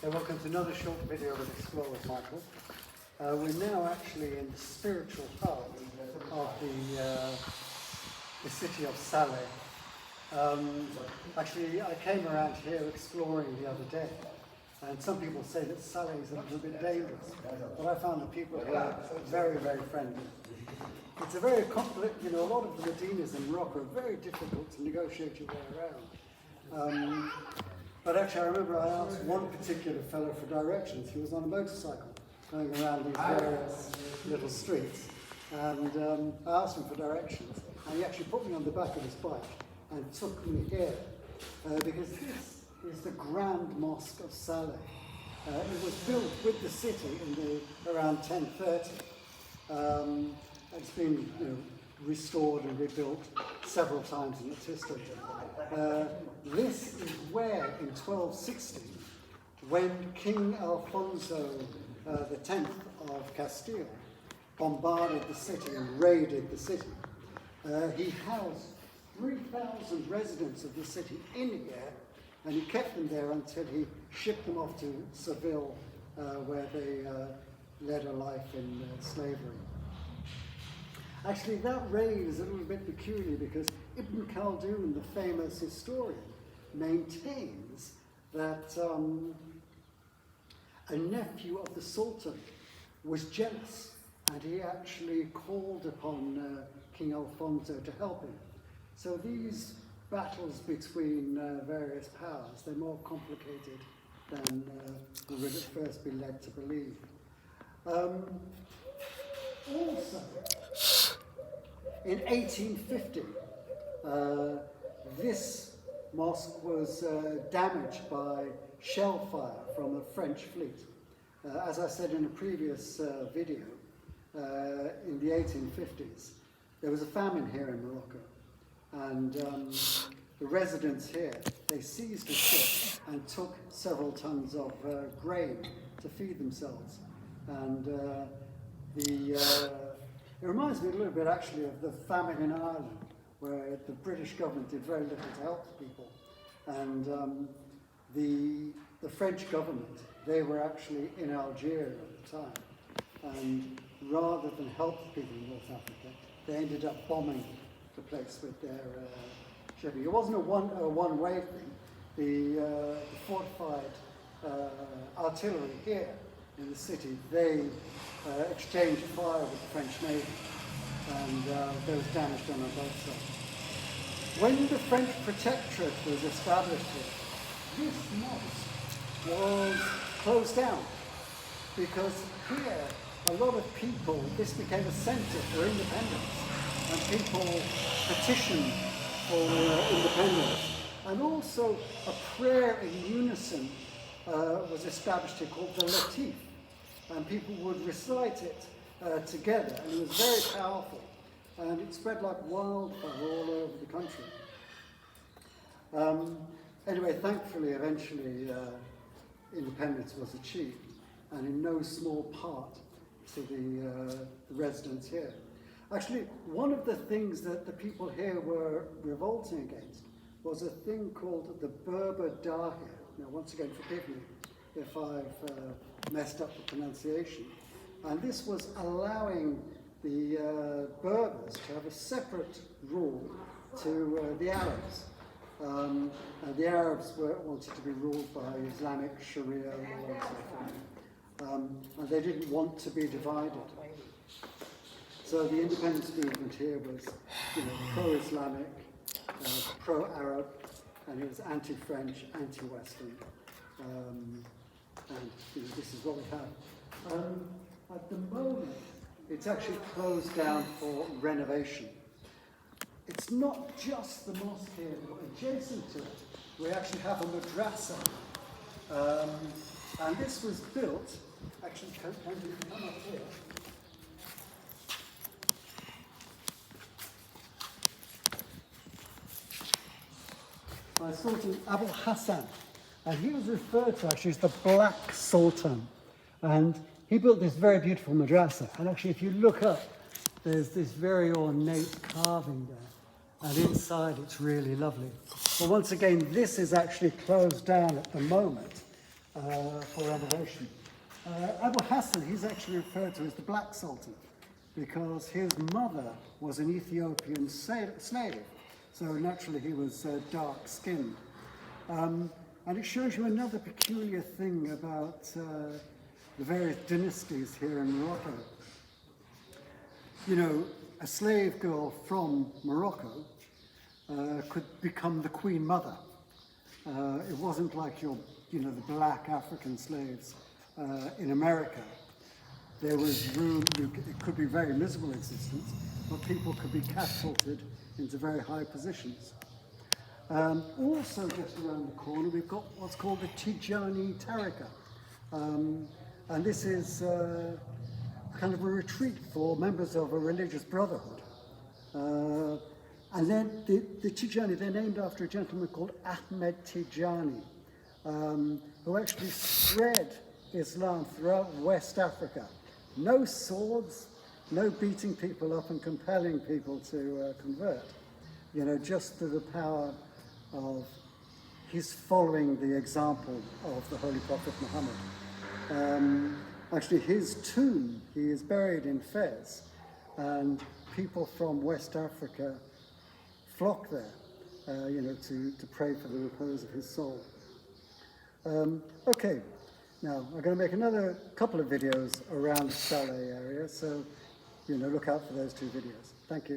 So welcome to another short video of Explore with Michael. We're now actually in the spiritual hub of the city of Saleh. Actually, I came around here exploring the other day, and some people say that Saleh is a little bit dangerous, but I found the people here are very, very friendly. It's a very complex, a lot of the Medinas in Morocco are very difficult to negotiate your way around. But actually, I remember I asked one particular fellow for directions. He was on a motorcycle going around these various little streets, and I asked him for directions, and he actually put me on the back of his bike and took me here, because this is the Grand Mosque of Saleh. It was built with the city in around 1030. It's been restored and rebuilt several times in its history. This is where, in 1260, when King Alfonso X of Castile bombarded the city and raided the city, he housed 3,000 residents of the city in here, and he kept them there until he shipped them off to Seville, where they led a life in slavery. Actually, that raid is a little bit peculiar because Ibn Khaldun, the famous historian, maintains that a nephew of the Sultan was jealous, and he actually called upon King Alfonso to help him. So these battles between various powers, they're more complicated than we would at first be led to believe. Also, in 1850, this mosque was damaged by shell fire from a French fleet. As I said in a previous video, in the 1850s, there was a famine here in Morocco, and the residents here, they seized a ship and took several tons of grain to feed themselves. And it reminds me a little bit actually of the famine in Ireland, where the British government did very little to help the people. And the French government, they were actually in Algeria at the time. And rather than help the people in North Africa, they ended up bombing the place with their shipping. It wasn't a one-way thing. The fortified artillery here in the city, they exchanged fire with the French Navy, and there was damage done on both sides. When the French protectorate was established here, this mosque was closed down, because here a lot of people, this became a centre for independence, and people petitioned for independence. And also a prayer in unison was established here called the Latif, and people would recite it together, and it was very powerful, and it spread like wildfire all over the country. Anyway, thankfully, eventually, independence was achieved, and in no small part to the residents here. Actually, one of the things that the people here were revolting against was a thing called the Berber Dahir. Now, once again, forgive me if I've messed up the pronunciation. And this was allowing the Berbers to have a separate rule to the Arabs. And the Arabs wanted to be ruled by Islamic Sharia law and so forth. And they didn't want to be divided. So the independence movement here was, pro-Islamic, pro-Arab, and it was anti-French, anti-Western. And this is what we have. At the moment, it's actually closed down for renovation. It's not just the mosque here, but adjacent to it, we actually have a Medersa. And this was built, actually, can you come up here? By Sultan Abu Hassan, and he was referred to actually as the Black Sultan, and he built this very beautiful madrasa. And actually, if you look up, there's this very ornate carving there, and inside it's really lovely. But once again, this is actually closed down at the moment, for renovation. Abu Hassan, he's actually referred to as the Black Sultan because his mother was an Ethiopian slave, so naturally he was dark-skinned. And it shows you another peculiar thing about the various dynasties here in Morocco. You know, a slave girl from Morocco could become the Queen Mother. It wasn't like the black African slaves in America. There was room, it could be a very miserable existence, but people could be catapulted into very high positions. Also just around the corner we've got what's called the Tijani Tariqa. And this is kind of a retreat for members of a religious brotherhood. And then the Tijani, they're named after a gentleman called Ahmed Tijani, who actually spread Islam throughout West Africa. No swords, no beating people up and compelling people to convert. You know, just through the power of his following the example of the Holy Prophet Muhammad. Actually, his tomb, he is buried in Fez, and people from West Africa flock there, to pray for the repose of his soul. Okay, now I'm going to make another couple of videos around the Saleh area, so look out for those two videos. Thank you.